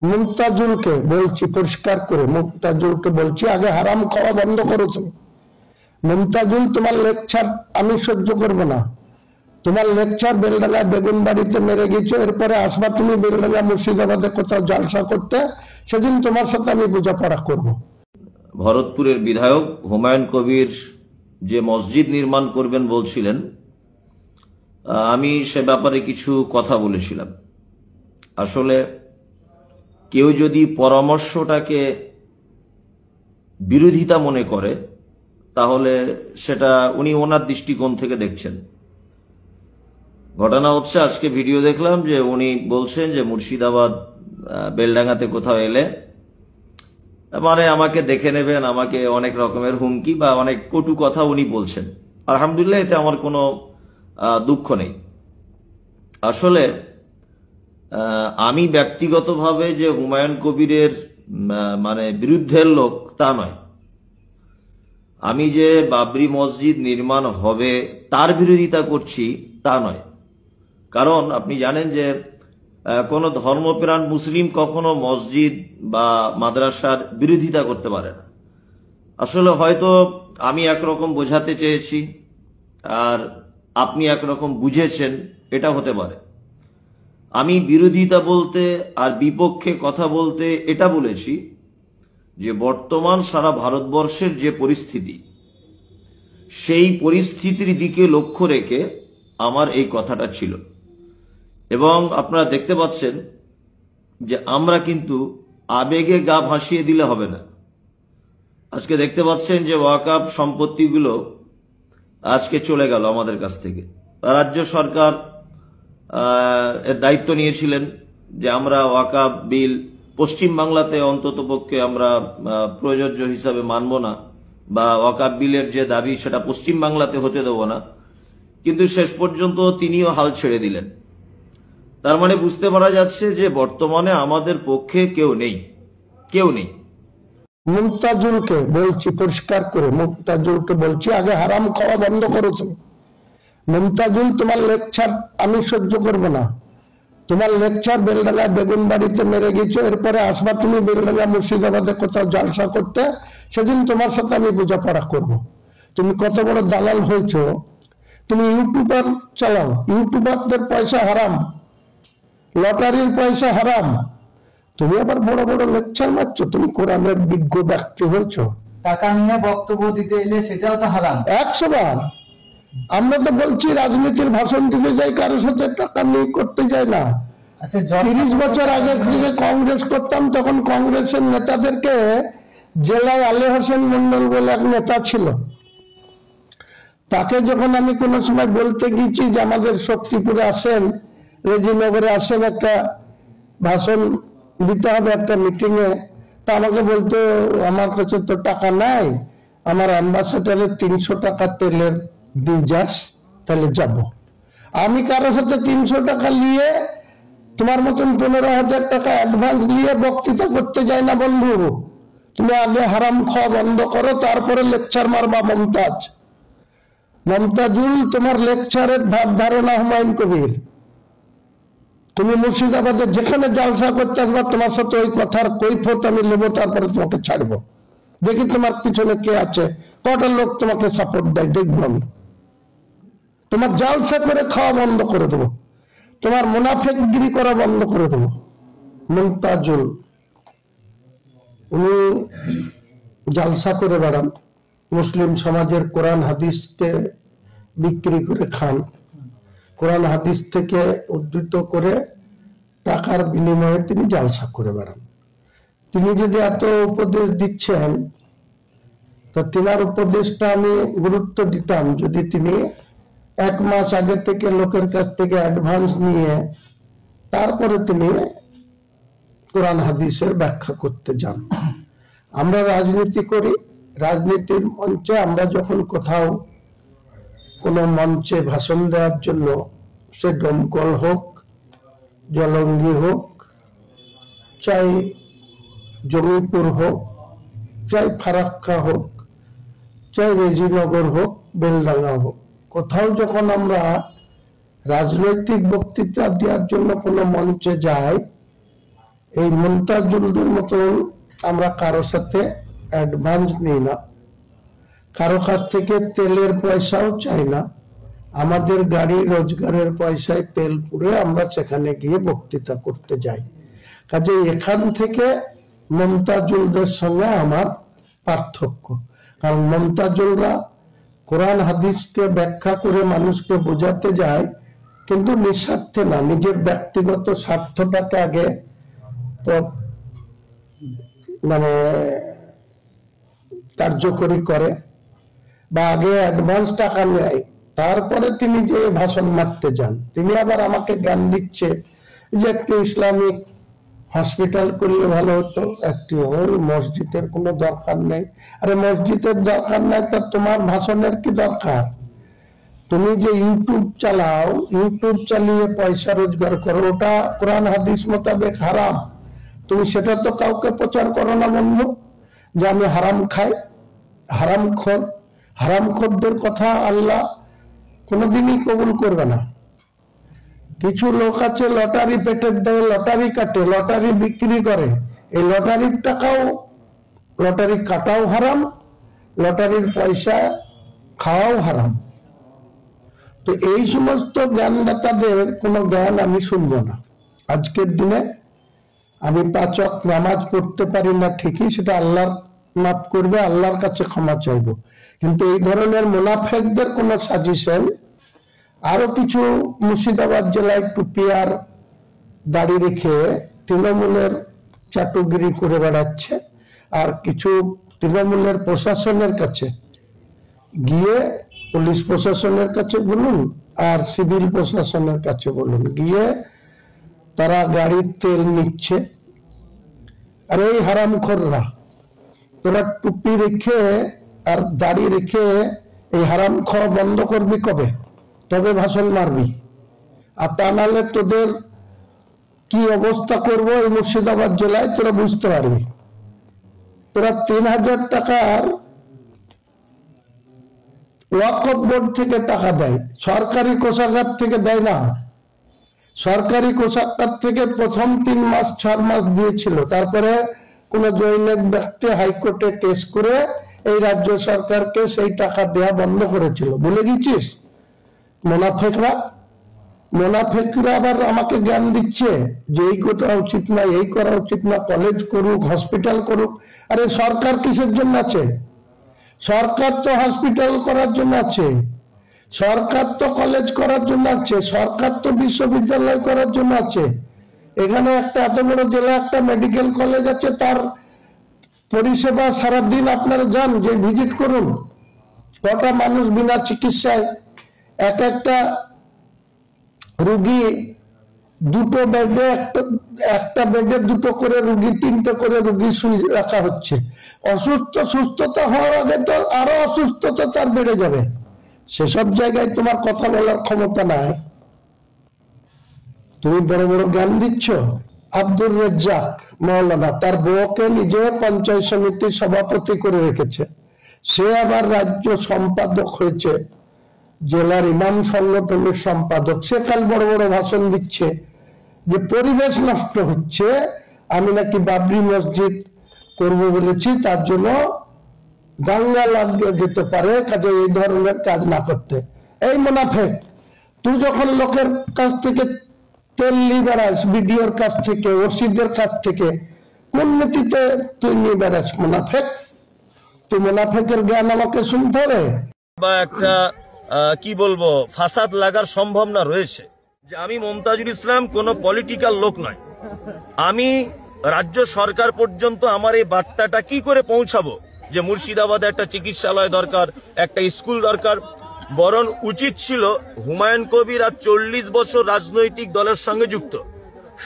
মুমতাজুলকে বলছি পরিষ্কার করে, মুমতাজুলকে বলছি আগে হারাম খাওয়া বন্ধ করো তুমি। মুমতাজুল, তোমার লেকচার আমি সহ্য করব না। তোমার লেকচার বেলডাঙ্গা বেগুন বাড়িতে মেরে গেছো, এরপরে আসবা তুমি বেলডাঙ্গা মুর্শিদাবাদে কোথাও জালসা করতে, সেদিন তোমার সাথে আমি বোঝাপড়া করব। ভরতপুরের বিধায়ক হুমায়ুন কবির যে মসজিদ নির্মাণ করবেন বলছিলেন, আমি সে ব্যাপারে কিছু কথা বলেছিলাম। আসলে কেউ যদি পরামর্শটাকে বিরোধিতা মনে করে তাহলে সেটা উনি ওনার দৃষ্টিকোণ থেকে দেখছেন। ঘটনা হচ্ছে, আজকে ভিডিও দেখলাম যে উনি বলছেন যে মুর্শিদাবাদ বেলডাঙ্গাতে কোথাও এলে মানে আমাকে দেখে নেবেন, আমাকে অনেক রকমের হুমকি বা অনেক কটু কথা উনি বলছেন। আলহামদুলিল্লাহ, এতে আমার কোনো দুঃখ নেই। আসলে আমি ব্যক্তিগতভাবে যে হুমায়ুন কবিরের মানে বিরুদ্ধের লোক তা নয়। আমি যে বাবরি মসজিদ নির্মাণ হবে তার বিরোধিতা করছি তা নয়। কারণ আপনি জানেন যে কোনো ধর্মপ্রাণ মুসলিম কখনো মসজিদ বা মাদ্রাসার বিরোধিতা করতে পারে না। আসলে হয়তো আমি একরকম বোঝাতে চেয়েছি আর আপনি একরকম বুঝেছেন, এটা হতে পারে। আমি বিরোধিতা বলতে আর বিপক্ষে কথা বলতে এটা বলেছি যে বর্তমান সারা ভারতবর্ষের যে পরিস্থিতি, সেই পরিস্থিতির দিকে লক্ষ্য রেখে আমার এই কথাটা ছিল। এবং আপনারা দেখতে পাচ্ছেন যে আমরা কিন্তু আবেগে গা ভাসিয়ে দিলে হবে না। আজকে দেখতে পাচ্ছেন যে ওয়াকফ সম্পত্তিগুলো আজকে চলে গেল আমাদের কাছ থেকে। রাজ্য সরকার এর দায়িত্ব নিয়েছিলেন যে আমরা ওয়াকফ বিল পশ্চিম বাংলাতে অন্তত পক্ষে আমরা প্রযোজ্য হিসাবে মানব না, বা ওয়াকফ বিলের যে দাবি সেটা পশ্চিম বাংলাতে হতে দেব না। কিন্তু শেষ পর্যন্ত তিনিও হাল ছেড়ে দিলেন। তার মানে বুঝতে পারা যাচ্ছে যে বর্তমানে আমাদের পক্ষে কেউ নেই। মুমতাজুলকে বলছি পরিষ্কার করে, মুমতাজুলকে বলছি আগে হারাম খাওয়া বন্ধ করো তুমি। মুমতাজুল, তোমার লেকচার আমি সহ্য করব না। তোমার লেকচার বেলডাঙ্গা বেগুন বাড়িতে মেরে গেছো, এরপরে আসবা তুমি বেলডাঙ্গা মুর্শিদাবাদে কোথাও জালসা করতে, সেদিন তোমার সাথে আমি বোঝাপড়া করব। তুমি কত বড় দালাল হয়েছ। তুমি ইউটিউবার চালাও, ইউটিউবারদের পয়সা হারাম, লটারির পয়সা হারাম। তুমি আবার বড় বড় লেকচার মারছো। তুমি কোরআনের বিজ্ঞ ব্যক্তি হয়েছ, টাকা নিয়ে বক্তব্য দিতে এলে সেটাও তো হারাম। 100 বার আমরা তো বলছি রাজনীতির ভাষণ দিতে যাই, কারোর সাথে টাকা নিয়ে করতে যাই না। 30 বছর আগে থেকে কংগ্রেস করতাম, তখন কংগ্রেসের নেতাদেরকে জেলায় আলী হোসেন মন্ডল বলে এক নেতা ছিল, তাকে যখন আমি কোনো সময় বলতে গেছি যে আমাদের শক্তিপুরে আসেন, রেজিনগরে আসেন, একটা ভাষণ দিতে হবে একটা মিটিং এ, তা আমাকে বলতো আমার কাছে তো টাকা নাই, আমার অ্যাম্বাসেডারের 300 টাকা তেলের দিয়ে যাস তাহলে যাব। আমি কারো সাথে 300 টাকা নিয়ে তোমার মতন 15,000 টাকা অ্যাডভান্স নিয়ে বক্তৃতা করতে যাই না বন্ধু। তুমি আগে হারাম খাওয়া বন্ধ করো, তারপরে লেকচার মারবা। মুমতাজুল, তোমার লেকচারের ধার ধারণা হুমায়ুন কবির। তুমি মুর্শিদাবাদে যেখানে জালসা করতে আসবা, তোমার সাথে ওই কথার কৈফিয়ত আমি নেবো, তারপরে তোমাকে ছাড়বো। দেখি তোমার পিছনে কে আছে, কটা লোক তোমাকে সাপোর্ট দেয়, দেখবো আমি। তোমার জালসা করে খাওয়া বন্ধ করে দেবো, তোমার মুনাফিকগিরি করা বন্ধ করে দেবো। মুমতাজুল, উনি জালসা করে বেড়ান, মুসলিম সমাজের কোরআন হাদিসকে বিক্রি করে খান, কোরআন হাদিস থেকে উদ্ধৃত করে টাকার বিনিময়ে তিনি জালসা করে বেড়ান। তিনি যদি এত উপদেশ দিচ্ছেন, তো তিনার উপদেশটা আমি গুরুত্ব দিতাম যদি তিনি 1 মাস আগে থেকে লোকের কাছ থেকে অ্যাডভান্স নিয়ে তারপরে তিনি কোরআন হাদিসের ব্যাখ্যা করতে যান। আমরা রাজনীতি করি, রাজনীতির মঞ্চে আমরা যখন কোথাও কোনো মঞ্চে ভাষণ দেওয়ার জন্য, সে ডমকল হোক, জলঙ্গি হোক, চাই জমিপুর হোক, চাই ফারাক্কা হোক, চাই রেজিনগর হোক, বেলডাঙ্গা হোক, কোথাও যখন আমরা রাজনৈতিক বক্তৃতা দেওয়ার জন্য কোনো মঞ্চে যাই, এই মুনতাজুলদের মতন আমরা কারোর সাথে অ্যাডভান্স নিই না, কারো কাছ থেকে তেলের পয়সাও চাই না। আমাদের গাড়ি রোজগারের পয়সায় তেল পুরে আমরা সেখানে গিয়ে বক্তৃতা করতে যাই। কাজে এখান থেকে মুনতাজুলদের সঙ্গে আমার পার্থক্য। কারণ মুনতাজুলরা কোরআন হাদিসকে ব্যাখ্যা করে মানুষকে বোঝাতে যায়, কিন্তু নিঃস্বার্থে না, নিজের ব্যক্তিগত স্বার্থটাকে আগে মানে কার্যকরী করে, বা আগে অ্যাডভান্স টাকা নেয়, তারপরে তিনি যে ভাষণ মারতে যান। তিনি আবার আমাকে জ্ঞান দিচ্ছে যে একটু ইসলামিক হসপিটাল করলে ভালো হতো, একটি মসজিদের কোনো দরকার নেই। আরে মসজিদের দরকার নাই তো তোমার ভাষণের কি দরকার? তুমি যে ইউটিউব চালাও, ইউটিউব চালিয়ে পয়সা রোজগার করো, ওটা কোরআন হাদিস মোতাবেক হারাম। তুমি সেটা তো কাউকে প্রচার করো না বন্ধু, যে আমি হারাম খাই, হারামখোর। হারামখোরদের কথা আল্লাহ কোনোদিনই কবুল করবে না। কিছু লোক আছে লটারি পেটের দেয়, লটারি কাটে, লটারি বিক্রি করে। এই লটারির টাকাও, লটারি কাটাও হারাম, লটারির পয়সা খাওয়াও হারাম। তো এই সমস্ত জ্ঞানদাতাদের কোনো জ্ঞান আমি শুনবো না। আজকের দিনে আমি 5 ওয়াক্ত নামাজ পড়তে পারি না ঠিকই, সেটা আল্লাহর মাফ করবে, আল্লাহর কাছে ক্ষমা চাইবো। কিন্তু এই ধরনের মুনাফেকদের কোনো সাজেশন, আরো কিছু মুর্শিদাবাদ জেলায় টুপি আর দাড়ি রেখে তৃণমূলের চাটুগিরি করে বেড়াচ্ছে, আর কিছু তৃণমূলের প্রশাসনের কাছে গিয়ে, পুলিশ প্রশাসনের কাছে বলুন আর সিভিল প্রশাসনের কাছে বলুন, গিয়ে তারা গাড়ির তেল নিচ্ছে। আর এই হারামখোররা, তোরা টুপি রেখে আর দাড়ি রেখে এই হারাম খাওয়া বন্ধ করবি কবে? তবে ভাষণ মারবি। আর তা নাহলে তোদের কি অবস্থা করব এই মুর্শিদাবাদ জেলায় তোরা বুঝতে পারবি। তোরা 3000 টাকার ওয়াকফ বোর্ড থেকে টাকা দেয়, সরকারি কোষাগার থেকে দেয় না। সরকারি কোষাগার থেকে প্রথম 3 মাস 4 মাস দিয়েছিল, তারপরে কোন জৈনিক ব্যক্তি হাইকোর্টে কেস করে এই রাজ্য সরকারকে সেই টাকা দেয়া বন্ধ করেছিল। ভুলে গেছিস? মোনাফেকরা আবার আমাকে জ্ঞান দিচ্ছে যে এই করা উচিত না, এই করা উচিত না, কলেজ করুক, হসপিটাল করুক। আরে সরকার কিসের জন্য আছে? সরকার তো হসপিটাল করার জন্য আছে, সরকার তো কলেজ করার জন্য আছে, সরকার তো বিশ্ববিদ্যালয় করার জন্য আছে। এখানে একটা এত বড় জেলা একটা মেডিকেল কলেজ আছে, তার পরিষেবা সারাদিন আপনারা যান, যে ভিজিট করুন, কটা মানুষ বিনা চিকিৎসায়, একটা রুগী 2টো বেডে, একটা বেডে 2টো করে রুগী, 3টে করে রুগী রাখা হচ্ছে। সুস্থতা হওয়ার আগে তো আরো অসুস্থতা তার বেড়ে যাবে। সেসব জায়গায় তোমার কথা বলার ক্ষমতা নাই। তুমি বড় বড় জ্ঞান দিচ্ছ। আব্দুর রাজ্জাক মাওলানা তার বউকে নিজে পঞ্চায়েত সমিতির সভাপতি করে রেখেছে, সে আবার রাজ্য সম্পাদক হয়েছে, জেলার ইমাম সংগঠনের সম্পাদক। সে কাল বড় বড় ভাষণ দিচ্ছে যে পরিবেশ নষ্ট হচ্ছে, আমি নাকি বাবরি মসজিদ করব বলেছি, তার জন্য দাঙ্গা লাগিয়ে যেতে পারে, কাজে এই ধরনের কাজ না করতে। এই মুনাফেক, তুই যখন লোকের কাছ থেকে তেল নিয়ে বেড়াস, বিডিওর কাছ থেকে, ওসিদের কাছ থেকে, কোন নীতিতে তুই নিয়ে বেড়াস? মুনাফেক। তুই মুনাফেকের জ্ঞান আমাকে শুনতে হবে। বা একটা কি বলবো, ফাসাদ লাগার সম্ভাবনা রয়েছে যে আমি মমতাজুল ইসলাম কোন পলিটিক্যাল লোক নয়। আমি রাজ্য সরকার পর্যন্ত আমার এই বার্তাটা কি করে পৌঁছাবো যে মুর্শিদাবাদে একটা চিকিৎসালয় দরকার, একটা স্কুল দরকার। বরং উচিত ছিল হুমায়ুন কবির আর 40 বছর রাজনৈতিক দলের সঙ্গে যুক্ত,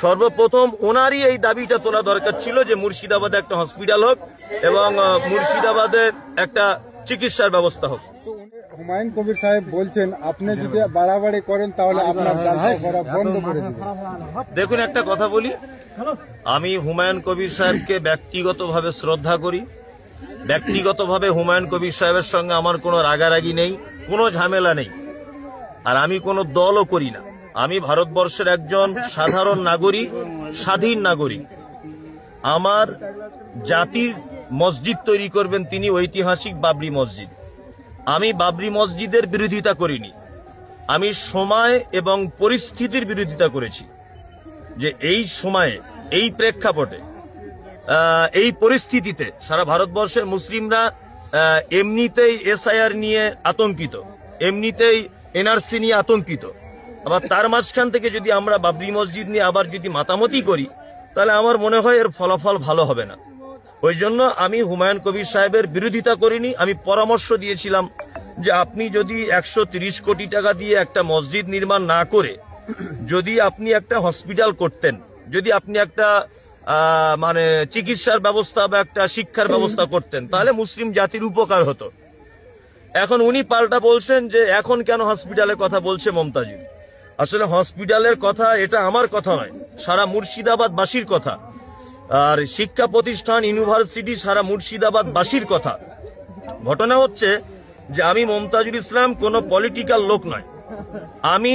সর্বপ্রথম ওনারই এই দাবিটা তোলা দরকার ছিল যে মুর্শিদাবাদে একটা হসপিটাল হোক এবং মুর্শিদাবাদে একটা চিকিৎসার ব্যবস্থা হোক। হুমায়ুন কবির সাহেব বলছেন আপনি যদি বাড়াবাড়ি করেন তাহলে আপনার জালসা করা বন্ধ করে দিবেন। দেখুন, একটা কথা বলি, আমি হুমায়ুন কবির সাহেবকে ব্যক্তিগতভাবে শ্রদ্ধা করি। ব্যক্তিগতভাবে হুমায়ুন কবির সাহেবের সঙ্গে আমার কোনো রাগারাগি নেই, কোনো ঝামেলা নেই, আর আমি কোনো দলও করি না। আমি ভারতবর্ষের একজন সাধারণ নাগরিক, স্বাধীন নাগরিক। আমার জাতির মসজিদ তৈরি করবেন তিনি ঐতিহাসিক বাবরি মসজিদ। আমি বাবরি মসজিদের বিরোধিতা করিনি, আমি সময় এবং পরিস্থিতির বিরোধিতা করেছি। যে এই সময়ে, এই প্রেক্ষাপটে, এই পরিস্থিতিতে সারা ভারতবর্ষের মুসলিমরা এমনিতেই এসআইআর নিয়ে আতঙ্কিত, এমনিতেই এনআরসি নিয়ে আতঙ্কিত। আবার তার মাঝখান থেকে যদি আমরা বাবরি মসজিদ নিয়ে আবার যদি মাতামতি করি, তাহলে আমার মনে হয় এর ফলাফল ভালো হবে না। ওই জন্য আমি হুমায়ুন কবির সাহেবের বিরোধিতা করিনি। আমি পরামর্শ দিয়েছিলাম যে আপনি যদি 130 কোটি টাকা দিয়ে একটা মসজিদ নির্মাণ না করে যদি আপনি একটা হসপিটাল করতেন, যদি আপনি একটা মানে চিকিৎসার ব্যবস্থা বা একটা শিক্ষার ব্যবস্থা করতেন, তাহলে মুসলিম জাতির উপকার হতো। এখন উনি পাল্টা বলছেন যে এখন কেন হসপিটালের কথা বলছে মমতাজুল। আসলে হসপিটালের কথা এটা আমার কথা নয়, সারা মুর্শিদাবাদবাসীর কথা। আর শিক্ষা প্রতিষ্ঠান, ইউনিভার্সিটি সারা মুর্শিদাবাদবাসীর কথা। ঘটনা হচ্ছে যে আমি মমতাজুল ইসলাম কোনো পলিটিক্যাল লোক নয়। আমি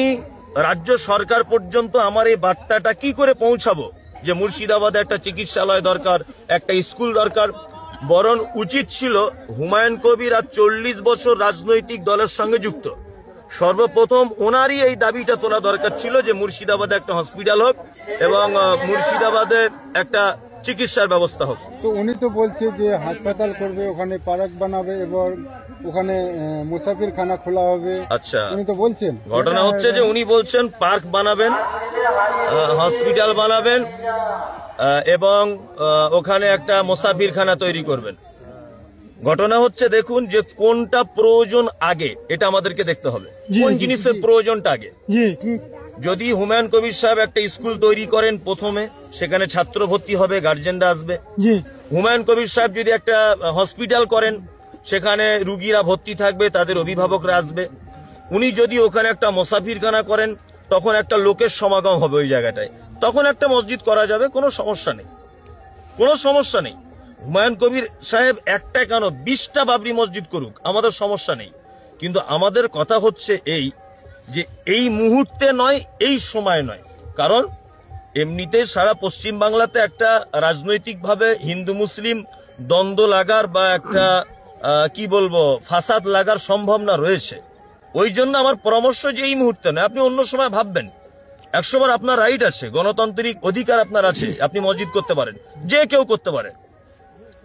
রাজ্য সরকার পর্যন্ত আমার এই বার্তাটা কি করে পৌঁছাবো যে মুর্শিদাবাদে একটা চিকিৎসালয় দরকার, একটা স্কুল দরকার। বরং উচিত ছিল হুমায়ুন কবির আর 40 বছর রাজনৈতিক দলের সঙ্গে যুক্ত, সর্বপ্রথম ওনারই এই দাবিটা তোলা দরকার ছিল যে মুর্শিদাবাদে একটা হসপিটাল হোক এবং মুর্শিদাবাদে একটা চিকিৎসার ব্যবস্থা হোক। তো উনি তো বলছে যে হাসপাতাল করবে, ওখানে পার্ক বানাবে এবং ওখানে মুসাফির খানা খোলা হবে। আচ্ছা, উনি তো বলছেন, ঘটনা হচ্ছে যে উনি বলছেন পার্ক বানাবেন, হসপিটাল বানাবেন এবং ওখানে একটা মুসাফির খানা তৈরি করবেন। ঘটনা হচ্ছে দেখুন যে কোনটা প্রয়োজন আগে এটা আমাদেরকে দেখতে হবে, কোন জিনিসের প্রয়োজনটা আগে। যদি হুমায়ুন কবির সাহেব একটা স্কুল তৈরি করেন, প্রথমে সেখানে ছাত্র ভর্তি হবে, গার্জেনরা আসবে। হুমায়ুন কবির সাহেব যদি একটা হসপিটাল করেন, সেখানে রুগীরা ভর্তি থাকবে, তাদের অভিভাবকরা আসবে। উনি যদি ওখানে একটা মুসাফিরখানা করেন, তখন একটা লোকের সমাগম হবে ওই জায়গাটায়, তখন একটা মসজিদ করা যাবে, কোনো সমস্যা নেই, কোনো সমস্যা নেই। হুমায়ুন কবির সাহেব একটা কেন 20টা বাবরি মসজিদ করুক, আমাদের সমস্যা নেই। কিন্তু আমাদের কথা হচ্ছে এই যে এই মুহূর্তে নয়, এই সময় নয়। কারণ এমনিতে সারা পশ্চিম বাংলাতে একটা রাজনৈতিকভাবে হিন্দু মুসলিম দ্বন্দ্ব লাগার বা একটা কি বলবো ফাসাদ লাগার সম্ভাবনা রয়েছে। ওই জন্য আমার পরামর্শ যে এই মুহূর্তে নয়, আপনি অন্য সময় ভাববেন। 100 বার আপনার রাইট আছে, গণতান্ত্রিক অধিকার আপনার আছে, আপনি মসজিদ করতে পারেন, যে কেউ করতে পারে।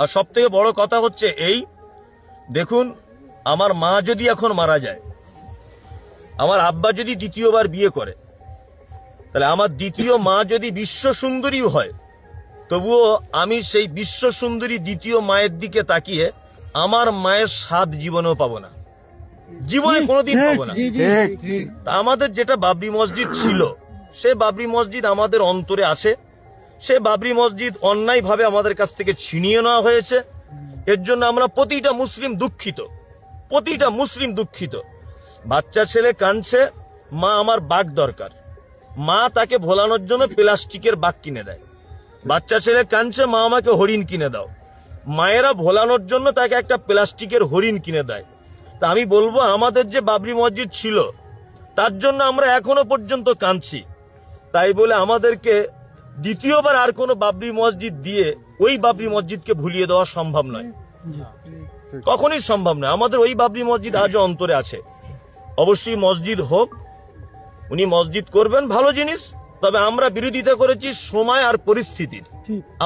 আর সব থেকে বড় কথা হচ্ছে এই, দেখুন আমার মা যদি এখন মারা যায়, আমার আব্বা যদি দ্বিতীয়বার বিয়ে করে, তাহলে আমার দ্বিতীয় মা যদি বিশ্ব সুন্দরীও হয়, তবুও আমি সেই বিশ্ব সুন্দরী দ্বিতীয় মায়ের দিকে তাকিয়ে আমার মায়ের স্বাদ জীবনেও পাবো না, জীবনে কোনোদিন পাবো না। তা আমাদের যেটা বাবরি মসজিদ ছিল, সে বাবরি মসজিদ আমাদের অন্তরে আছে। সে বাবরি মসজিদ অন্যায়ভাবে আমাদের কাছ থেকে ছিনিয়ে নেওয়া হয়েছে। এর জন্য আমরা প্রতিটা মুসলিম দুঃখিত, প্রতিটা মুসলিম দুঃখিত। বাচ্চা ছেলে কাঁদছে, মা আমার বাঘ দরকার, মা তাকে ভোলানোর জন্য প্লাস্টিকের বাঘ কিনে দেয়। বাচ্চা ছেলে কাঁদছে, মা আমাকে হরিণ কিনে দাও, মায়েরা ভোলানোর জন্য তাকে একটা প্লাস্টিকের হরিণ কিনে দেয়। তা আমি বলবো আমাদের যে বাবরি মসজিদ ছিল তার জন্য আমরা এখনো পর্যন্ত কাঁদছি। তাই বলে আমাদেরকে দ্বিতীয়বার আর কোনো বাবরি মসজিদ দিয়ে ওই বাবরি মসজিদকে ভুলিয়ে দেওয়া সম্ভব নয়, কখনই সম্ভব নয়। আমাদের ওই বাবরি মসজিদ আজও অন্তরে আছে। অবশ্যই মসজিদ হোক, উনি মসজিদ করবেন, ভালো জিনিস। তবে আমরা বিরোধিতা করেছি সময় আর পরিস্থিতির,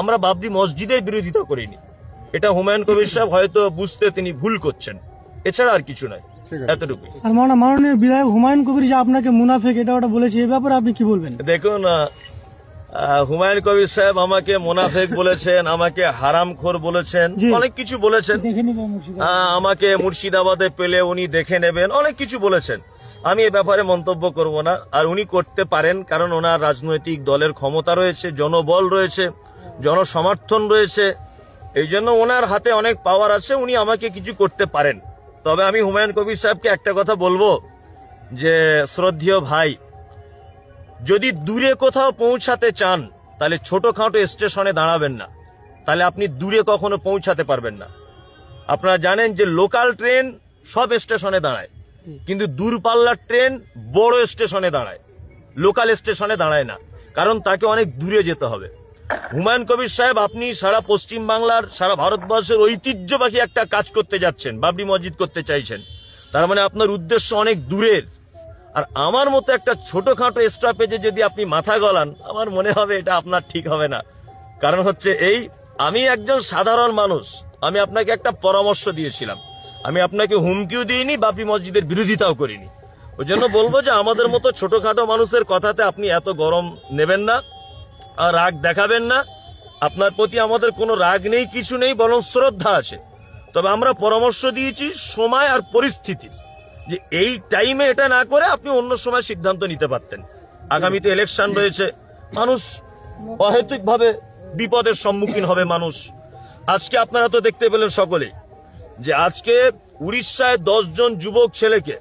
আমরা বাবরি মসজিদের বিরোধিতা করিনি। এটা হুমায়ুন কবির সাহেব হয়তো বুঝতে তিনি ভুল করছেন, এছাড়া আর কিছু নয়, এতটুকু। আর মাননীয় বিধায়ক হুমায়ুন কবির যে আপনাকে মুনাফেক এটা ওটা বলেছে, এই ব্যাপারে আপনি কি বলবেন? দেখুন, হুমায়ুন কবির সাহেব আমাকে মুনাফেক বলেছেন, আমাকে হারামখোর বলেছেন, অনেক কিছু বলেছেন। আমাকে মুর্শিদাবাদে পেলে উনি দেখে নেবেন, অনেক কিছু বলেছেন। আমি এ ব্যাপারে মন্তব্য করব না। আর উনি করতে পারেন, কারণ ওনার রাজনৈতিক দলের ক্ষমতা রয়েছে, জনবল রয়েছে, জনসমর্থন রয়েছে। এই জন্য ওনার হাতে অনেক পাওয়ার আছে, উনি আমাকে কিছু করতে পারেন। তবে আমি হুমায়ুন কবির সাহেবকে একটা কথা বলবো যে শ্রদ্ধেয় ভাই, যদি দূরে কোথাও পৌঁছাতে চান তাহলে ছোটখাটো স্টেশনে দাঁড়াবেন না, তাহলে আপনি দূরে কখনো পৌঁছাতে পারবেন না। আপনারা জানেন যে লোকাল ট্রেন সব স্টেশনে দাঁড়ায়, কিন্তু দূরপাল্লার ট্রেন বড় স্টেশনে দাঁড়ায়, লোকাল স্টেশনে দাঁড়ায় না, কারণ তাকে অনেক দূরে যেতে হবে। হুমায়ুন কবির সাহেব, আপনি সারা পশ্চিম বাংলার, সারা ভারতবর্ষের ঐতিহ্যবাহী একটা কাজ করতে যাচ্ছেন, বাবরি মসজিদ করতে চাইছেন। তার মানে আপনার উদ্দেশ্য অনেক দূরের। আর আমার মতো একটা ছোটখাটো স্টপেজে যদি আপনি মাথা গলান, আমার মনে হবে এটা আপনার ঠিক হবে না। কারণ হচ্ছে এই, আমি একজন সাধারণ মানুষ, আমি আপনাকে একটা পরামর্শ দিয়েছিলাম, আমি আপনাকে হুমকিও দিইনি, বাবরি মসজিদের বিরোধিতাও করিনি। ওই জন্য বলবো যে আমাদের মতো ছোটখাটো মানুষের কথাতে আপনি এত গরম নেবেন না আর রাগ দেখাবেন না। আপনার প্রতি আমাদের কোনো রাগ নেই, কিছু নেই, বরং শ্রদ্ধা আছে। তবে আমরা পরামর্শ দিয়েছি সময় আর পরিস্থিতির, যে এই টাইমে এটা না করে আপনি অন্য সময় সিদ্ধান্ত নিতে পারতেন। আগামীতে ইলেকশন রয়েছে, মানুষ অহেতুকভাবে বিপদের সম্মুখীন হবে মানুষ। আজকে আপনারা তো দেখতে পেলেন সকলেই যে আজকে উড়িষ্যায় 10 জন যুবক ছেলেকে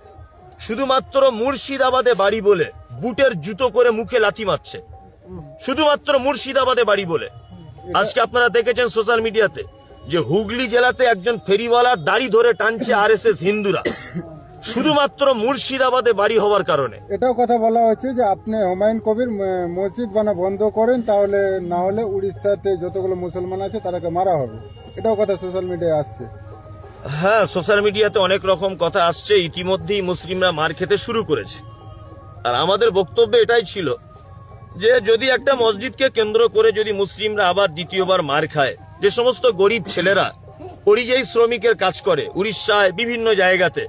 শুধুমাত্র মুর্শিদাবাদে বাড়ি বলে বুটের জুতো করে মুখে লাথি মারছে, শুধুমাত্র মুর্শিদাবাদে বাড়ি বলে। আজকে আপনারা দেখেছেন সোশ্যাল মিডিয়াতে যে হুগলি জেলাতে একজন ফেরিওয়ালা দাড়ি ধরে টানছে আরএসএস হিন্দুরা, শুধুমাত্র মুর্শিদাবাদে বাড়ি হওয়ার কারণে। এটাও কথা বলা হচ্ছে যে আপনি হুমায়ুন কবির মসজিদ বানা বন্ধ করেন, তাহলে না হলে উড়িষ্যাতে যতগুলো মুসলমান আছে তারাকে মারা হবে। এটাও কথা সোশ্যাল মিডিয়ায় আসছে। হ্যাঁ, সোশ্যাল মিডিয়াতে অনেক রকম কথা আসছে, ইতিমধ্যেই মুসলিমরা মার খেতে শুরু করেছে। আর আমাদের বক্তব্য এটাই ছিল যে যদি একটা মসজিদকে কেন্দ্র করে যদি মুসলিমরা আবার দ্বিতীয়বার মার খায়, যে সমস্ত গরিব ছেলেরা পরিযায়ী শ্রমিকের কাজ করে উড়িষ্যায় বিভিন্ন জায়গাতে,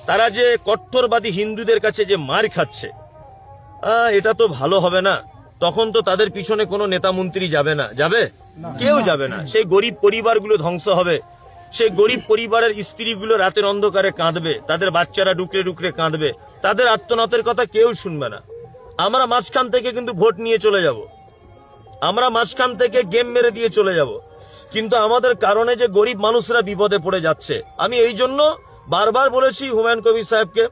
তারা যে কট্টরবাদী হিন্দুদের কাছে যে মার খাচ্ছে, এটা তো ভালো হবে না। তখন তো তাদের পিছনে কোনো নেতা মন্ত্রী যাবে না, যাবে? কেউ যাবে না। সেই গরিব পরিবারগুলো ধ্বংস হবে, সেই গরিব পরিবারের স্ত্রীগুলো রাতের অন্ধকারে কাঁদবে, তাদের বাচ্চারা ডুকরে ডুকরে কাঁদবে, তাদের আর্তনাদের কথা কেউ শুনবে না। আমরা মাঝখান থেকে কিন্তু ভোট নিয়ে চলে যাব, আমরা মাঝখান থেকে গেম মেরে দিয়ে চলে যাব, কিন্তু আমাদের কারণে যে গরিব মানুষরা বিপদে পড়ে যাচ্ছে। আমি এই জন্য বারবার বলেছি হুমায়ুন কবির সাহেবকে